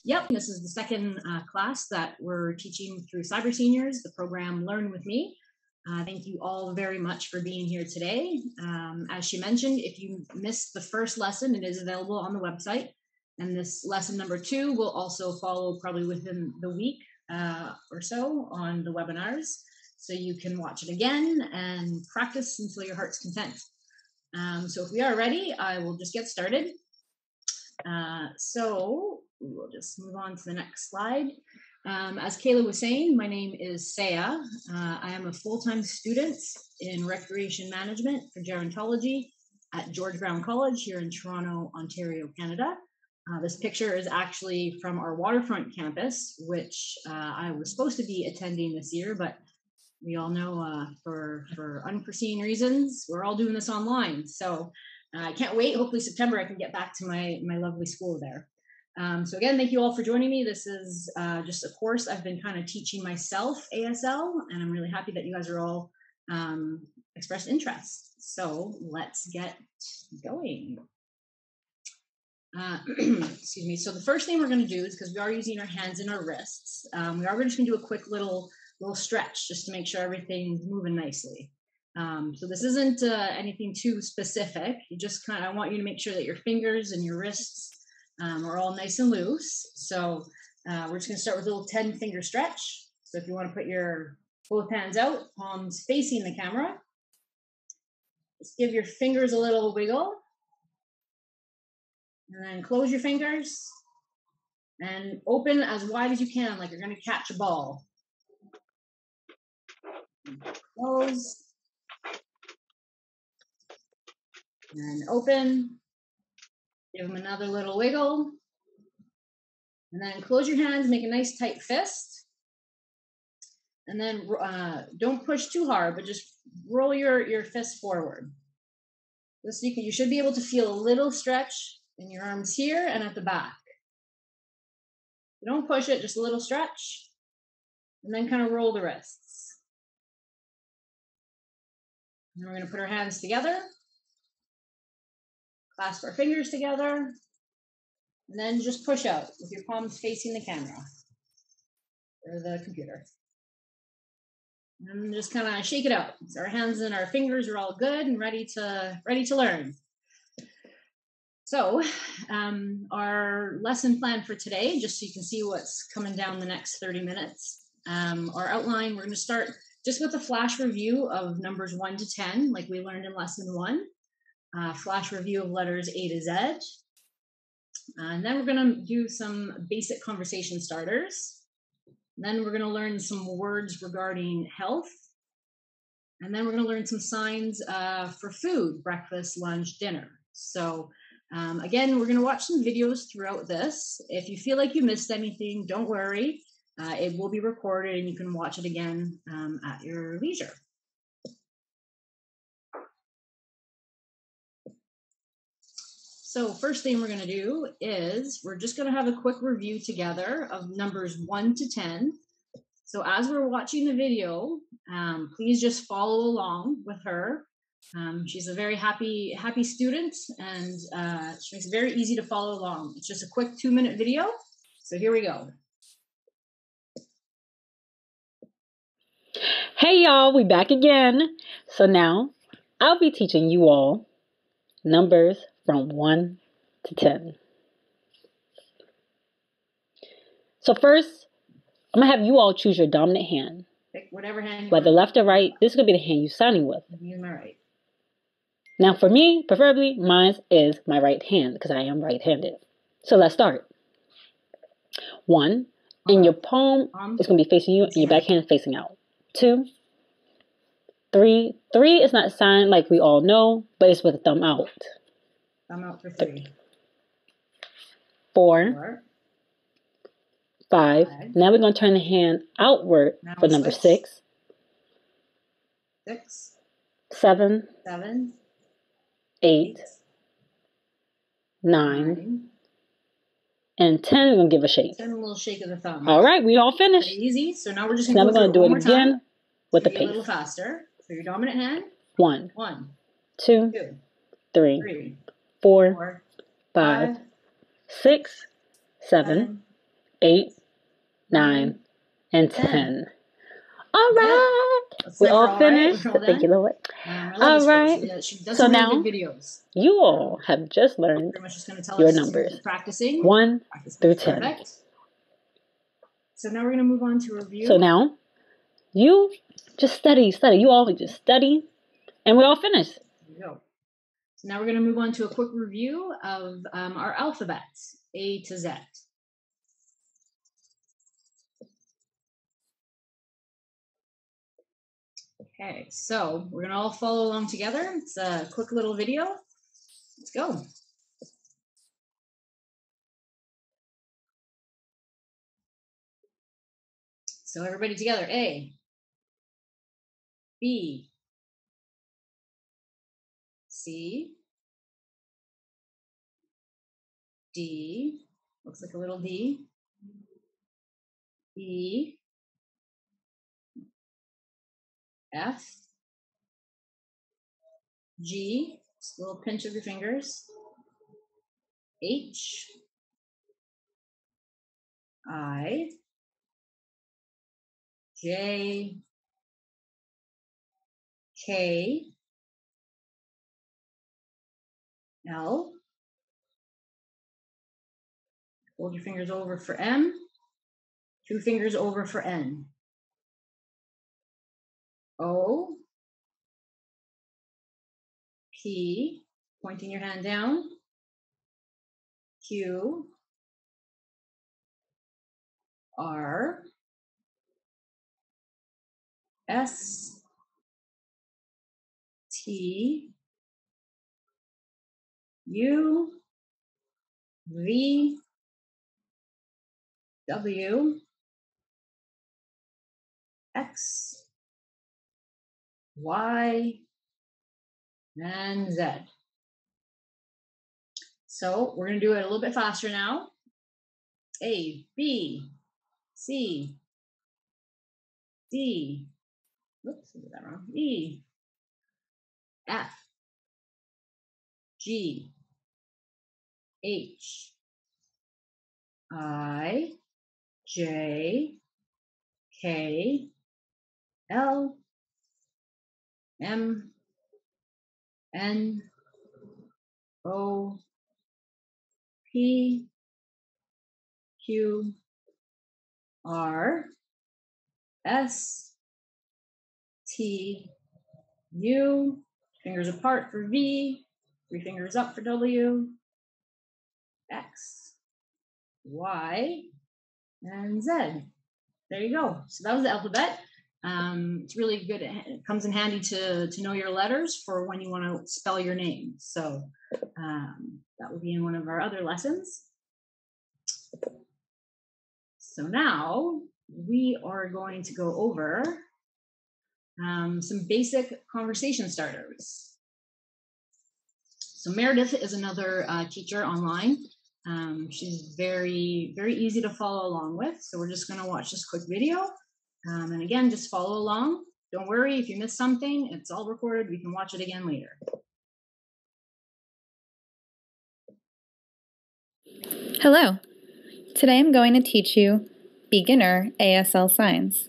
Yep, this is the second class that we're teaching through Cyber Seniors, the program Learn With Me. Thank you all very much for being here today. As she mentioned, if you missed the first lesson, it is available on the website. And this lesson number 2 will also follow probably within the week or so on the webinars. So you can watch it again and practice until your heart's content. So if we are ready, I will just get started. So we will just move on to the next slide. As Kayla was saying, my name is Saya. I am a full-time student in recreation management for gerontology at George Brown College here in Toronto, Ontario, Canada. This picture is actually from our waterfront campus, which I was supposed to be attending this year, but we all know for unforeseen reasons, we're all doing this online. So I can't wait. Hopefully September I can get back to my lovely school there. So again, thank you all for joining me. This is just a course I've been kind of teaching myself, ASL, and I'm really happy that you guys are all expressed interest. So let's get going. Excuse me. So the first thing we're going to do is, because we are using our hands and our wrists, we are just going to do a quick little stretch just to make sure everything's moving nicely. So this isn't anything too specific. You just I want you to make sure that your fingers and your wrists are all nice and loose. So we're just going to start with a little 10-finger stretch. So if you want to put your both hands out, palms facing the camera, just give your fingers a little wiggle. And then close your fingers and open as wide as you can, like you're going to catch a ball. Close. And open. Give them another little wiggle. And then close your hands, make a nice tight fist. And then don't push too hard, but just roll your fist forward. This you should be able to feel a little stretch in your arms here and at the back. Don't push it, just a little stretch. And then kind of roll the wrists. And we're going to put our hands together. Clasp our fingers together, and then just push out with your palms facing the camera or the computer. And just kind of shake it out. So our hands and our fingers are all good and ready to learn. So our lesson plan for today, just so you can see what's coming down the next 30 minutes, our outline, we're going to start just with a flash review of numbers 1 to 10, like we learned in lesson 1. Flash review of letters A to Z. And then we're going to do some basic conversation starters. And then we're going to learn some words regarding health. And then we're going to learn some signs for food, breakfast, lunch, dinner. So again, we're going to watch some videos throughout this. If you feel like you missed anything, don't worry. It will be recorded and you can watch it again at your leisure. So first thing we're going to do is we're just going to have a quick review together of numbers 1 to 10. So as we're watching the video, please just follow along with her. She's a very happy student, and she makes it very easy to follow along. It's just a quick 2-minute video. So here we go. Hey y'all, we back again. So now I'll be teaching you all numbers from 1 to 10. So first, I'm going to have you all choose your dominant hand. Pick whatever hand. Whether left or right, this is going to be the hand you're signing with. Use my right. Now for me, preferably, mine is my right hand because I am right-handed. So let's start. 1, and your palm is going to be facing you and your back hand is facing out. 2, 3. 3 is not signed like we all know, but it's with a thumb out. Thumb out for 3. 4. 5. Now we're going to turn the hand outward for number 6. 6. 7. 7. 8. 9. And 10, we're going to give a shake. 10, a little shake of the thumb. All right, we all finished. Pretty easy. So now we're just going to do it again with the a pace. little faster. So your dominant hand. 1. 1. 2. 2. 3. 4. 5. 6. 7. 8, 9, and 10. All right. We're all finished. Thank you, Lord. All right. So now you all have just learned your numbers. 1 through 10. Perfect. So now we're going to move on to review. So now you just study. You all just study, and we're all finished. There we go. So now we're going to move on to a quick review of our alphabets, A to Z. Okay, so we're going to all follow along together. It's a quick little video. Let's go. So everybody together. A, B, C, D, looks like a little D, E, F, G, just a little pinch of your fingers, H, I, J, K, L, hold your fingers over for M, 2 fingers over for N, O, P, pointing your hand down, Q, R, S, T, U, V, W, X, Y, and Z. So we're going to do it a little bit faster now. A, B, C, D, oops, I did that wrong. E, F, G, H, I, J, K, L, M, N, O, P, Q, R, S, T, U, fingers apart for V, 3 fingers up for W, X, Y, and Z. There you go. So that was the alphabet. It's really good. It comes in handy to know your letters for when you want to spell your name. So that will be in one of our other lessons. So now we are going to go over some basic conversation starters. So Meredith is another teacher online. She's very, very easy to follow along with. So we're just going to watch this quick video. And again, just follow along. Don't worry if you miss something. It's all recorded. We can watch it again later. Hello. Today I'm going to teach you beginner ASL signs.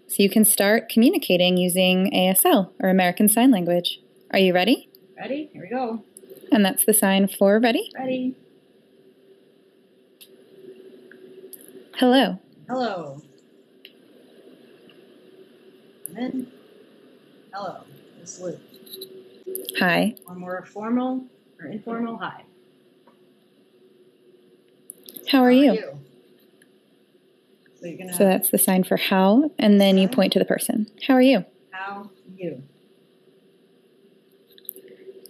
So you can start communicating using ASL, or American Sign Language. Are you ready? Ready? Here we go. And that's the sign for ready? Ready. Hello. Hello. And then hello. Salute. Hi. Or more formal or informal, hi. How are you? So, you're gonna, so that's the sign for how, and then you point to the person. How are you? How are you?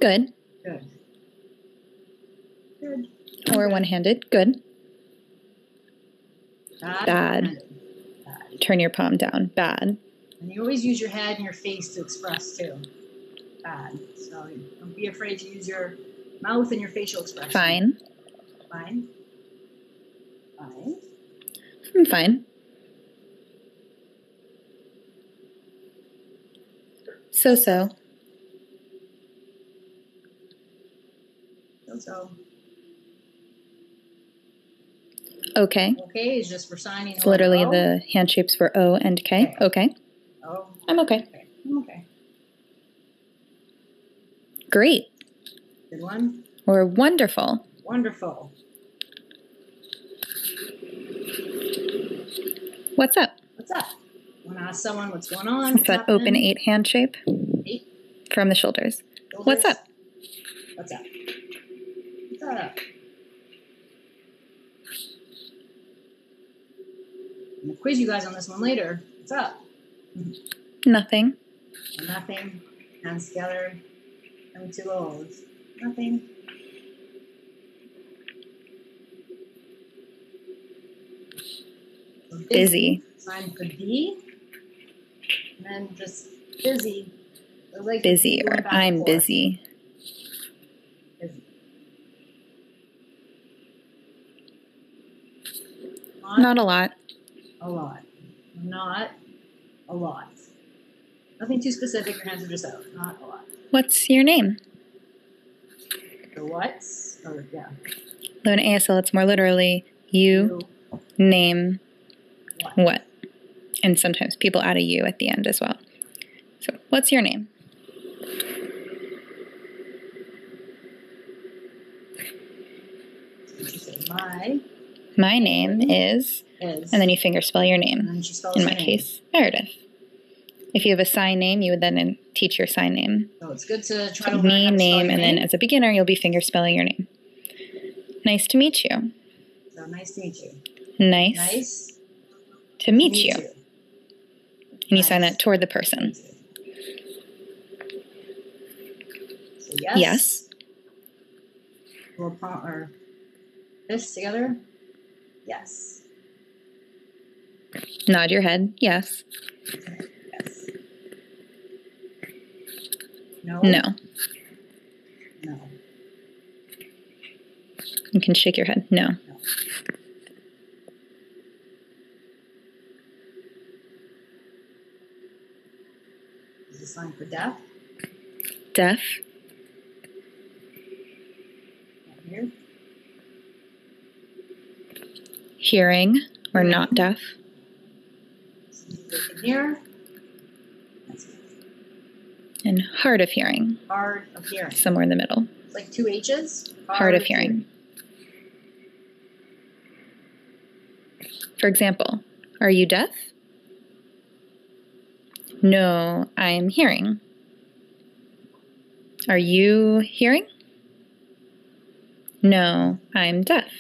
Good. Good. Good. Or one-handed. Good. Bad. Bad. Turn your palm down. Bad. And you always use your head and your face to express too. Bad. So don't be afraid to use your mouth and your facial expression. Fine. Fine. Fine. I'm fine. So-so. So-so. Okay. Okay is just for signing. It's literally the hand shapes for O and K. Okay. Oh. I'm okay. I'm okay. Great. Good one. Or wonderful. Wonderful. What's up? What's up? Want to ask someone what's going on? It's that open 8 hand shape. 8. From the shoulders. What's up? What's up? What's up? I'm going to quiz you guys on this one later. What's up? Nothing. Nothing. Hands together. And 2 O's. Nothing. So busy. Sign for B. And then just busy. Like busy or I'm busy. Busy. Not a lot. A lot. Not a lot. Nothing too specific. Your hands are just out. Not a lot. What's your name? The what's? Or, yeah. Though in ASL, it's more literally you name what. And sometimes people add a U at the end as well. So, what's your name? My name is, and then you finger spell your name. In my case, Meredith. If you have a sign name, you would then teach your sign name. So it's good to try to learn me, name, and then as a beginner, you'll be finger spelling your name. Nice to meet you. So nice to meet you. Nice to meet you. And you sign that toward the person. So yes. Yes. Or this together. Yes. Nod your head. Yes. Yes. No. No. No. You can shake your head. No. No. Is the sign for deaf? Deaf. Here. Hearing or not deaf. So you can hear. And hard of hearing. Hard of hearing. Somewhere in the middle. It's like 2 H's. Hard of hearing. For example, are you deaf? No, I'm hearing. Are you hearing? No, I'm deaf.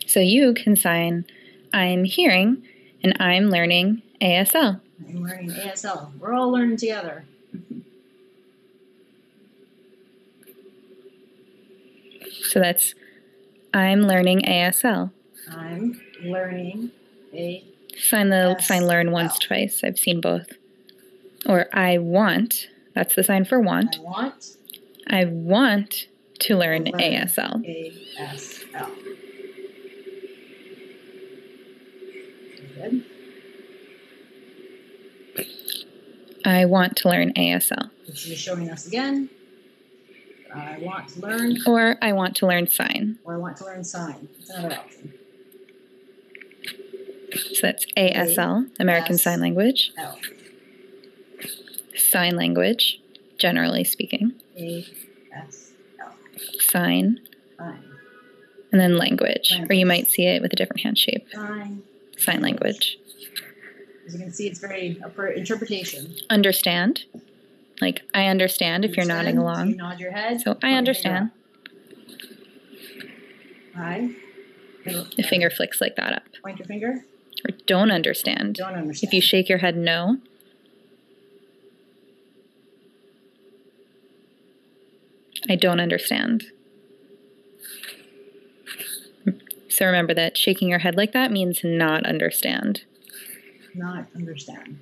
So you can sign I'm hearing and I'm learning ASL. I'm learning ASL. We're all learning together. So that's I'm learning ASL. I'm learning ASL. Sign learn once, twice. I've seen both. Or I want. That's the sign for want. I want to learn ASL. ASL. Good. I want to learn ASL. Which is showing us again. I want to learn. Or I want to learn sign. Or I want to learn sign. That's another option. So that's ASL, American Sign Language. L. Sign language, generally speaking. ASL. Sign. And then language. Or you might see it with a different hand shape. Sign language. As you can see, it's very up for interpretation. Understand. Like, I understand if you're nodding along. You nod your head. So, I understand. The finger flicks like that up. Point your finger. Or don't understand. Don't understand. If you shake your head no. I don't understand. So remember that shaking your head like that means not understand. Not understand.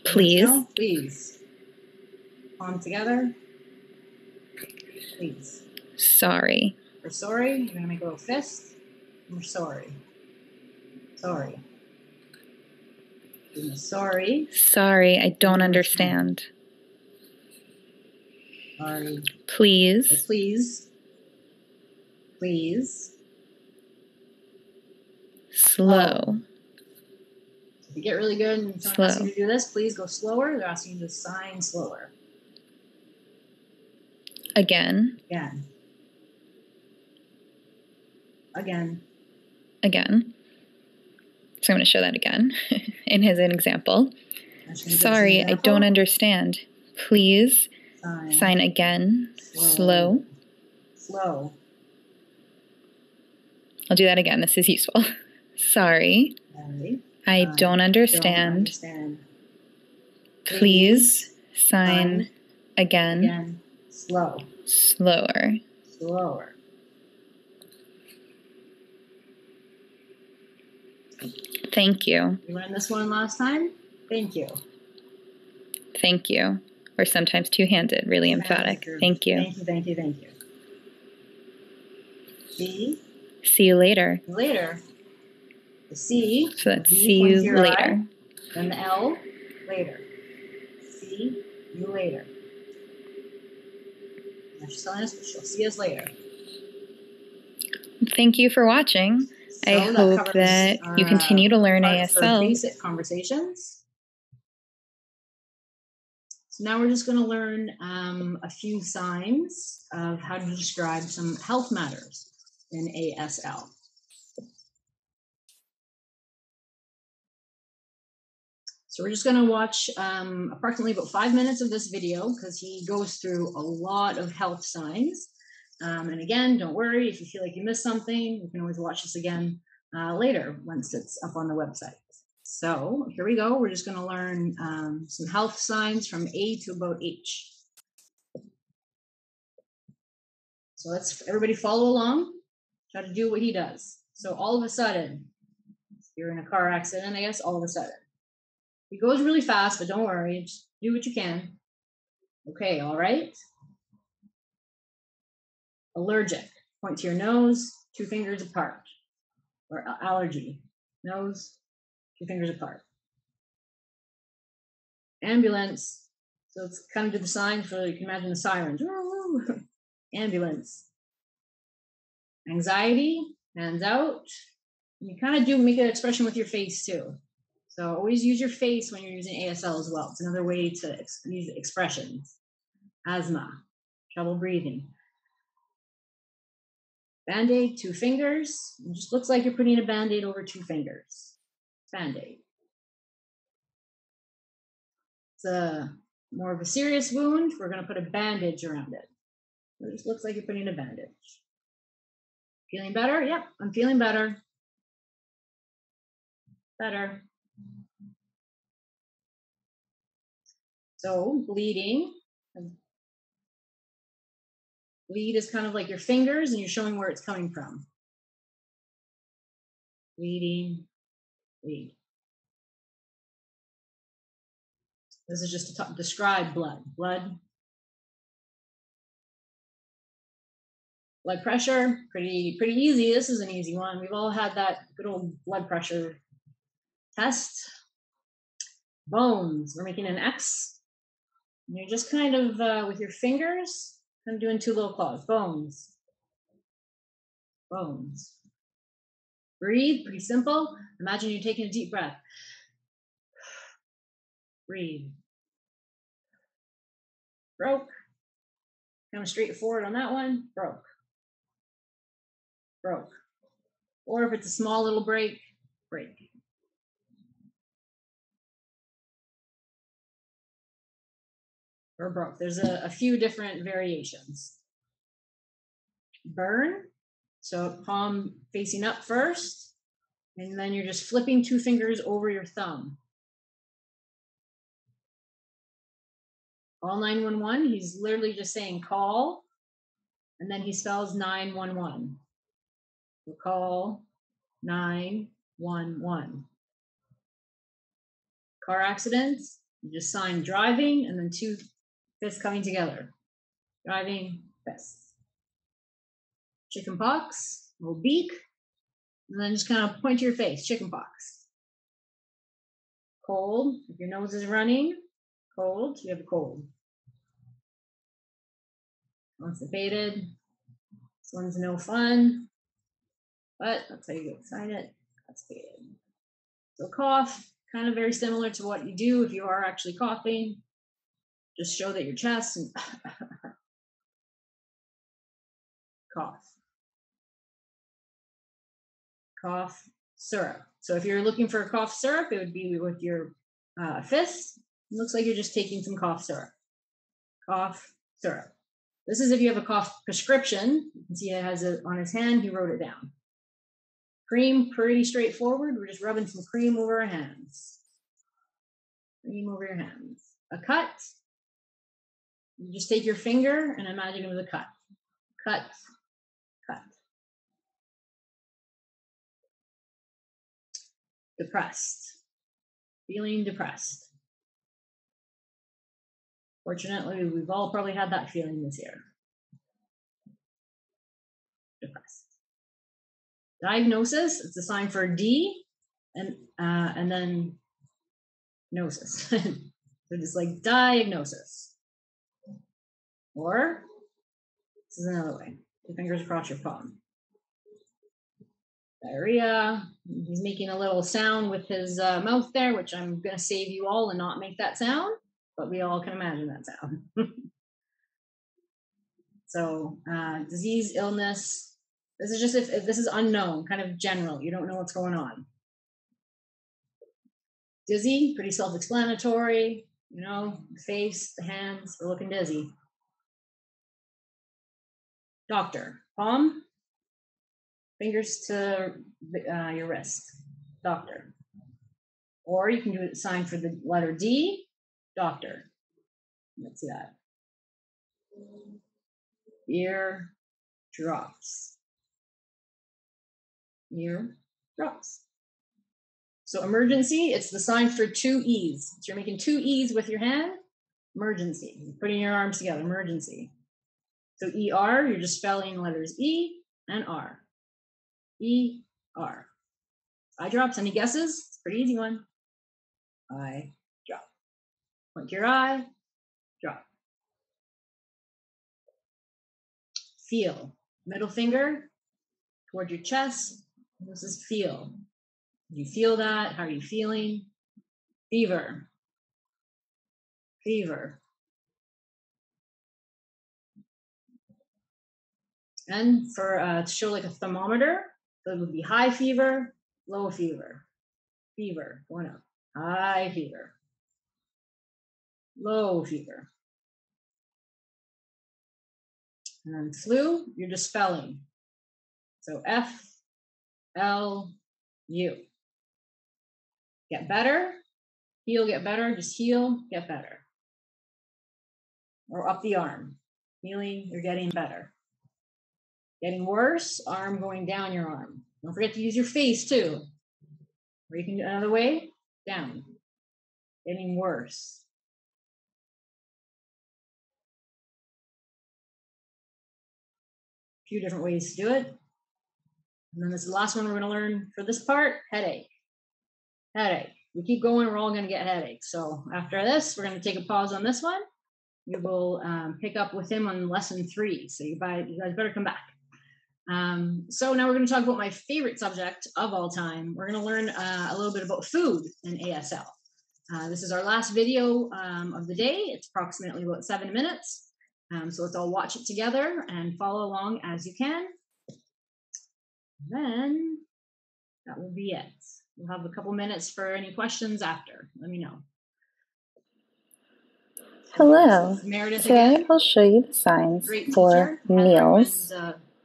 Please. No, please. Palm together. Please. Sorry. For sorry, you're going to make a little fist. We're sorry. Sorry. Sorry. Sorry, I don't understand. Sorry. Please. Please. please. Slow. If you get really good and someone asks you to do this, please go slower. They're asking you to sign slower. Again. Again. Again. Again. So I'm going to show that again in as an example. Sorry, I don't understand. Please sign again. Slow. Slow. I'll do that again. This is useful. Sorry. I don't understand. Please sign again. Slow. Slower. Slower. Thank you. You learned this one last time? Thank you. Thank you. Or sometimes two-handed, really emphatic. Thank you. Thank you, thank you, thank you. C. See you later. Later. The C. So that's see you later. Then the L. Later. See you later. Now she's telling us she'll see us later. Thank you for watching. I hope that you continue to learn ASL. Basic conversations. So now we're just going to learn a few signs of how to describe some health matters in ASL. So we're just going to watch approximately about 5 minutes of this video because he goes through a lot of health signs. And again, don't worry if you feel like you missed something. You can always watch this again later once it's up on the website. So here we go. We're just going to learn some health signs from A to about H. So let's everybody follow along. Try to do what he does. So all of a sudden, if you're in a car accident, I guess, all of a sudden. He goes really fast, but don't worry. Just do what you can. Okay, all right. Allergic. Point to your nose, 2 fingers apart. Or allergy. Nose, 2 fingers apart. Ambulance. So it's kind of do the signs for, you can imagine the sirens. Ambulance. Anxiety, hands out. You kind of do make an expression with your face too. So always use your face when you're using ASL as well. It's another way to use expressions. Asthma, trouble breathing. Band-aid, 2 fingers. It just looks like you're putting a band-aid over 2 fingers. Band-aid. It's more of a serious wound. We're going to put a bandage around it. It just looks like you're putting a bandage. Feeling better? Yep, I'm feeling better. Better. So bleeding. Bleed is kind of like your fingers and you're showing where it's coming from. Bleeding, bleed. This is just to describe blood. Blood. Blood pressure, pretty easy. This is an easy one. We've all had that good old blood pressure test. Bones, we're making an X. And you're just kind of, with your fingers, I'm doing 2 little claws. Bones. Bones. Breathe, pretty simple. Imagine you're taking a deep breath. Breathe. Broke. Kind of straightforward on that one. Broke. Broke. Or if it's a small little break, break. Or broke. There's a few different variations. Burn. So palm facing up first, and then you're just flipping 2 fingers over your thumb. Call 911. He's literally just saying call, and then he spells 911. So call 911. Car accidents, you just sign driving, and then 2 fists coming together. Driving, fists. Chicken pox, little beak, and then just kind of point to your face, chicken pox. Cold, if your nose is running, cold, you have a cold. Constipated, one's no fun, but that's how you sign it. That's good. So cough, kind of very similar to what you do if you are actually coughing. Just show that your chest and cough. Cough syrup. So if you're looking for a cough syrup, it would be with your fist. It looks like you're just taking some cough syrup. Cough syrup. This is if you have a cough prescription. You can see it has it on his hand. He wrote it down. Cream, pretty straightforward. We're just rubbing some cream over our hands. Cream over your hands. A cut. You just take your finger and imagine it was a cut. Cut, cut. Depressed. Feeling depressed. Fortunately, we've all probably had that feeling this year. Depressed. Diagnosis, it's a sign for D and then gnosis. So just like diagnosis. Or, this is another way. Your fingers across your palm. Diarrhea. He's making a little sound with his mouth there, which I'm going to save you all and not make that sound, but we all can imagine that sound. So, disease, illness. This is just if this is unknown, kind of general. You don't know what's going on. Dizzy, pretty self-explanatory. You know, the face, the hands, we're looking dizzy. Doctor, palm, fingers to your wrist. Doctor. Or you can do a sign for the letter D. Doctor. Let's see that. Ear drops. Ear drops. So emergency, it's the sign for 2 E's. So you're making 2 E's with your hand. Emergency. You're putting your arms together. Emergency. So ER, you're just spelling letters E and R. E-R. Eye drops, any guesses? It's a pretty easy one. Eye drop. Point to your eye, drop. Feel. Middle finger toward your chest. This is feel. Do you feel that? How are you feeling? Fever. Fever. And for to show like a thermometer, that would be high fever, low fever. Fever, going up. High fever. Low fever. And then flu, you're just spelling. So F-L-U. Get better. Heal, get better. Just heal, get better. Or up the arm. Healing, you're getting better. Getting worse, arm going down your arm. Don't forget to use your face too. Or you can do another way, down. Getting worse. A few different ways to do it. And then this is the last one we're going to learn for this part, headache. Headache. We keep going, we're all going to get headaches. So after this, we're going to take a pause on this one. You will pick up with him on lesson 3. So you guys better come back. So now we're going to talk about my favorite subject of all time. We're going to learn a little bit about food in ASL. This is our last video of the day. It's approximately about 7 minutes. So let's all watch it together and follow along as you can. Then that will be it. We'll have a couple minutes for any questions after. Let me know. Hello. Meredith Today again. I'll show you the signs Great for teacher. meals,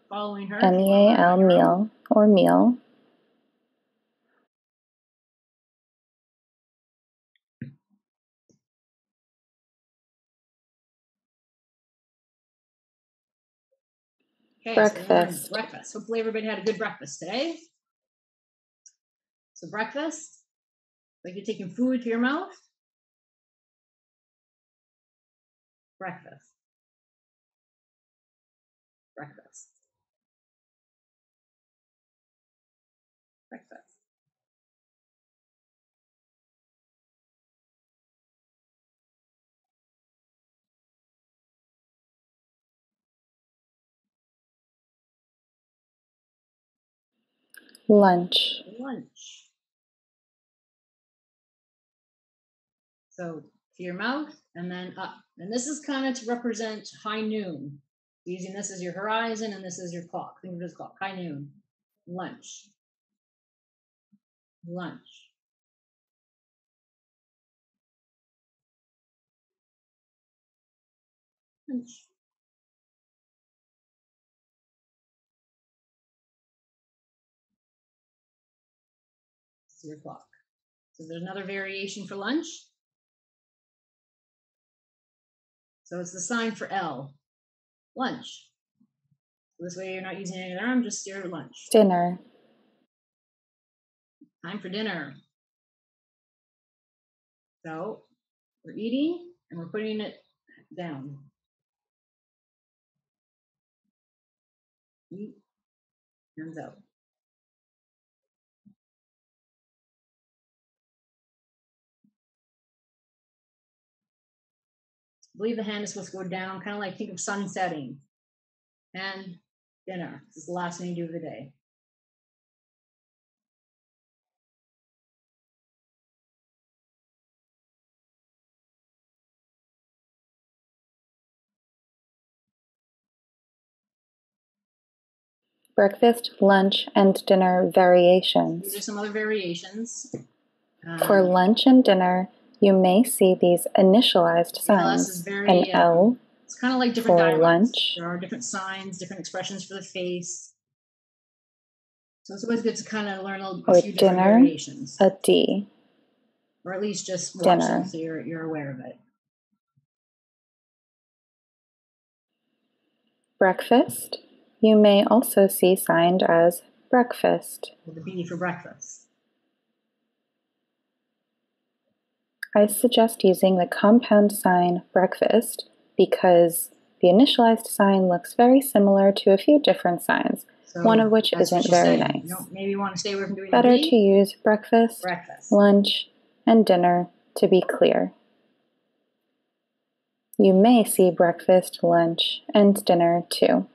Following her. M-E-A-L, meal, or meal. Okay, Breakfast. So breakfast. Hopefully everybody had a good breakfast today. So breakfast, like you're taking food to your mouth. Breakfast. Breakfast. Breakfast. lunch. Lunch. So to your mouth and then up. And this is kind of to represent high noon. Using this as your horizon and this is your clock. Think of it as clock. High noon. Lunch. Lunch. Lunch. This is your clock. So there's another variation for lunch. So it's the sign for L. Lunch. So this way you're not using any other arm, just your lunch. Dinner. Time for dinner. So we're eating and we're putting it down. Eat, hands out. I believe the hand is supposed to go down, kind of like think of sun setting. And dinner. This is the last thing you do of the day. Breakfast, lunch, and dinner variations. These are some other variations. For lunch and dinner, you may see these initialized signs. An L. It's kind of like different for dialects. Lunch. There are different signs, different expressions for the face. So it's always good to kind of learn a few different variations. A D. Or at least just watch them so you're aware of it. Breakfast. You may also see signed as breakfast. With a B for breakfast. I suggest using the compound sign breakfast because the initialized sign looks very similar to a few different signs, so one of which isn't very nice. Maybe you want to stay away from doing Better to use breakfast, lunch, and dinner to be clear. You may see breakfast, lunch, and dinner too.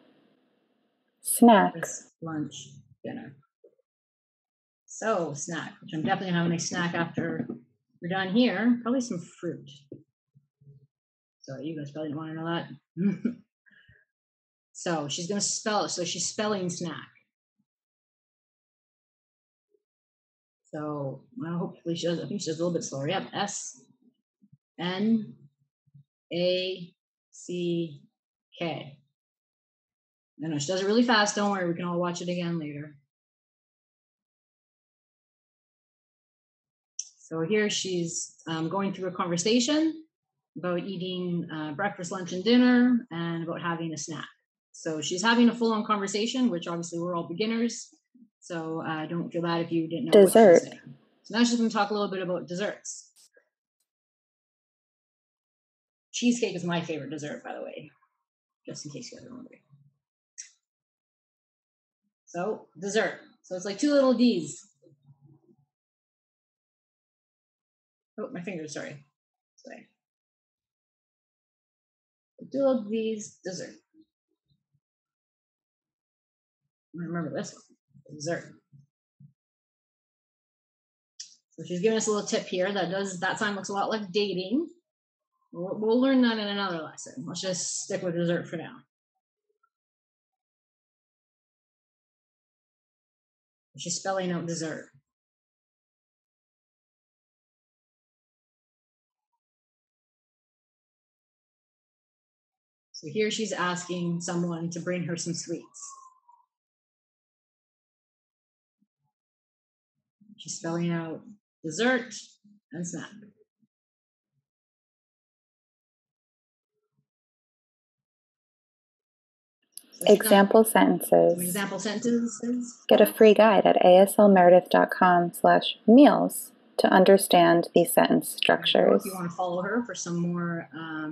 Snack. Breakfast, lunch, dinner. So, snack, which I'm definitely having a snack after we're done here. Probably some fruit. So, you guys probably don't want to know that. So, she's going to spell it. So, she's spelling snack. So, well, hopefully she does. I think she does a little bit slower. Yep. S-N-A-C-K. No, she does it really fast. Don't worry. We can all watch it again later. So here she's going through a conversation about eating breakfast, lunch, and dinner, and about having a snack. So she's having a full-on conversation, which obviously we're all beginners. So don't feel bad if you didn't know what she was saying. So now she's going to talk a little bit about desserts. Cheesecake is my favorite dessert, by the way, just in case you guys are wondering. So dessert. So it's like two little D's. Oh, my fingers, sorry. Two little D's, dessert. Remember this one, dessert. So she's giving us a little tip here that sign looks a lot like dating. We'll learn that in another lesson. Let's just stick with dessert for now. She's spelling out dessert. So here she's asking someone to bring her some sweets. She's spelling out dessert and snack. Example sentences. Some example sentences. Get a free guide at aslmeredith.com/meals to understand these sentence structures. If you want to follow her for some more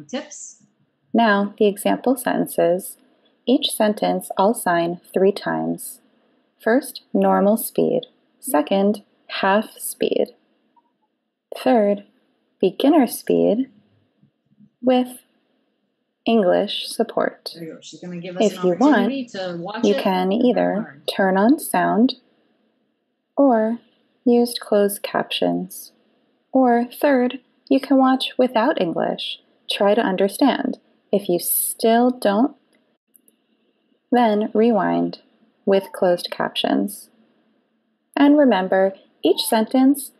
tips. Now, the example sentences. Each sentence I'll sign 3 times. First, normal speed. Second, half speed. Third, beginner speed with English support. There you go. She's going to give us if you want, you can either turn on sound or used closed captions. Or third, you can watch without English. Try to understand. If you still don't, then rewind with closed captions. And remember, each sentence,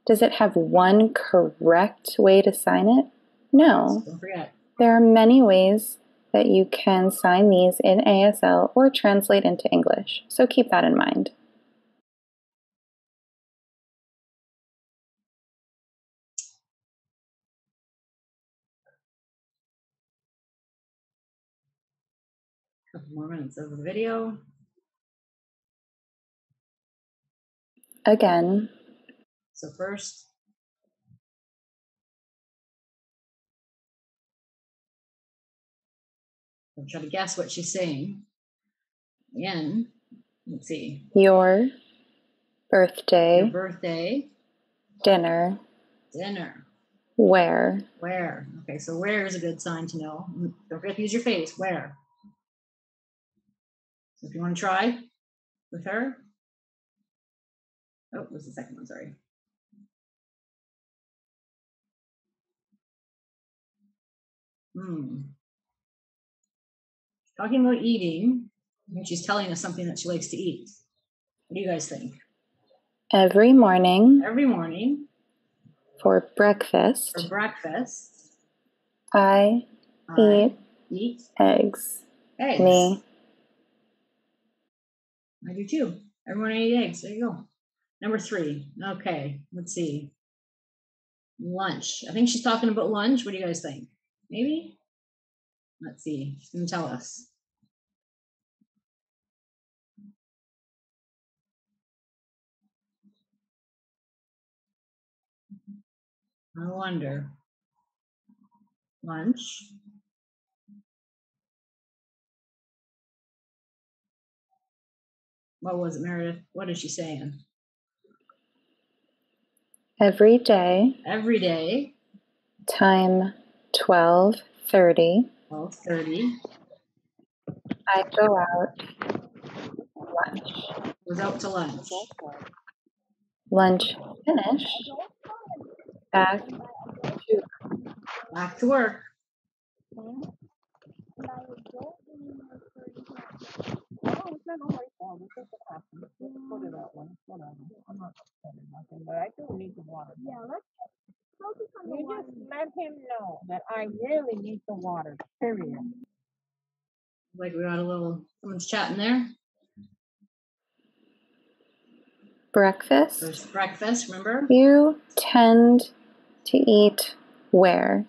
does it have one correct way to sign it? No. Don't forget. There are many ways that you can sign these in ASL or translate into English, so keep that in mind. A couple more minutes of the video. Again. So first, I'm trying to guess what she's saying. Again, let's see. Your birthday. Your birthday. Dinner. Dinner. Where. Where. Okay, so where is a good sign to know. Don't forget to use your face. Where. So if you want to try with her. Oh, what's the second one? Sorry. Talking about eating, I think she's telling us something that she likes to eat. What do you guys think? Every morning. Every morning. For breakfast. For breakfast. I eat eggs. Eggs. Me. I do too. Every morning I eat eggs. There you go. Number 3. Okay, let's see. Lunch. I think she's talking about lunch. What do you guys think? Maybe? Let's see. She's going to tell us. I wonder. Lunch. What was it, Meredith? What is she saying? Every day. Every day. Time 12:30. 12:30. I go out to lunch. Goes out to lunch. Lunch finished. Back to work. But I do need the water. Yeah, let's focus on the water. You just let him know that I really need the water, period. Like we got a little, someone's chatting there. Breakfast. There's breakfast, remember? You tend to eat where?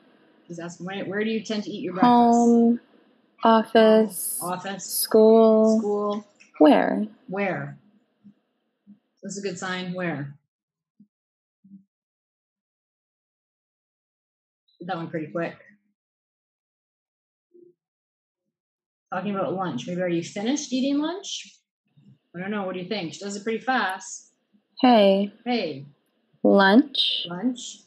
She's asking, where do you tend to eat your breakfast? Home, office, school. School. Where? Where? This is a good sign. Where? Did that one pretty quick. Talking about lunch. Maybe are you finished eating lunch? I don't know. What do you think? She does it pretty fast. Hey. Hey. Lunch. Lunch.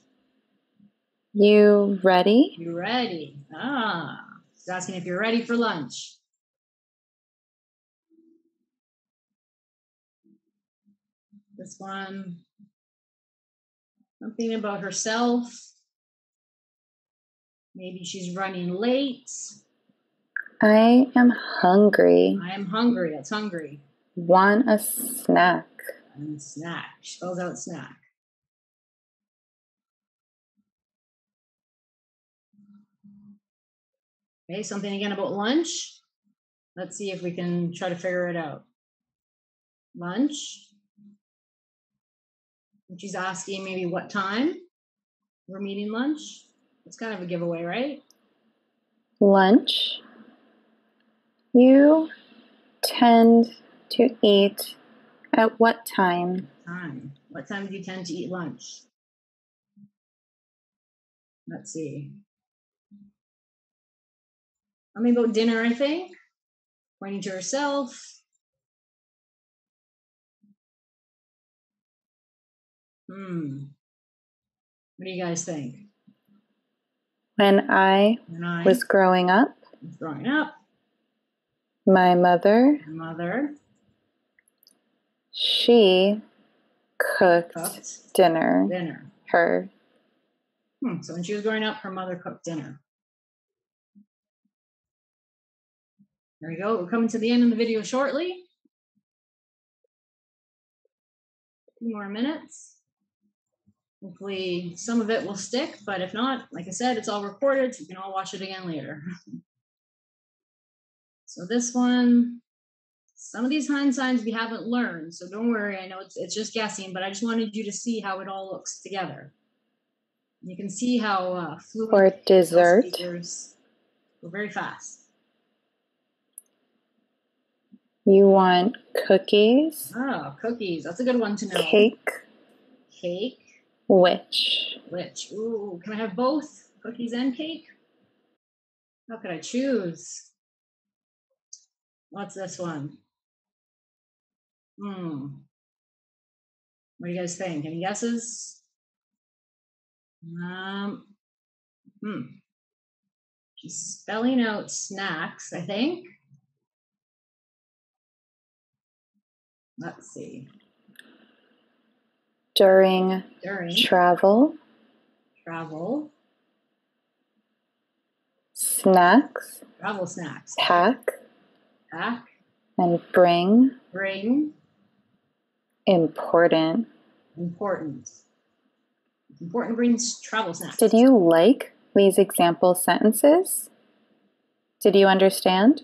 You ready? You ready? Ah. She's asking if you're ready for lunch. This one. Something about herself. Maybe she's running late. I am hungry. I am hungry. That's hungry. Want a snack. And snack. She spells out snack. Okay, something again about lunch. Let's see if we can try to figure it out. Lunch. And she's asking maybe what time we're meeting lunch. It's kind of a giveaway, right? Lunch. You tend to eat at what time? What time do you tend to eat lunch? Let's see. Something about dinner, I think. Pointing to herself. What do you guys think? When I was growing up. My mother. She cooked dinner. Dinner. Her. So when she was growing up, her mother cooked dinner. There we go. We're coming to the end of the video shortly. 2 more minutes. Hopefully some of it will stick, but if not, like I said, it's all recorded, so you can all watch it again later. So this one, some of these hand signs we haven't learned, so don't worry. I know it's just guessing, but I just wanted you to see how it all looks together. You can see how fluent For dessert. speakers go very fast. You want cookies. Oh, cookies. That's a good one to know. Cake. Cake. Which? Which? Ooh, can I have both cookies and cake? How could I choose? What's this one? What do you guys think? Any guesses? She's spelling out snacks, I think. Let's see. During travel. Travel. Snacks. Travel snacks. Pack. Pack. And bring. Bring. Important. Important. Important brings travel snacks. Did you like these example sentences? Did you understand?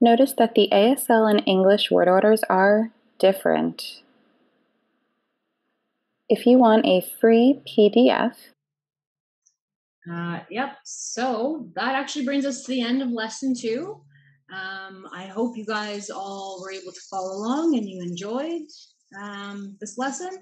Notice that the ASL and English word orders are different. If you want a free PDF. Yep, so that actually brings us to the end of lesson 2. I hope you guys all were able to follow along and you enjoyed this lesson.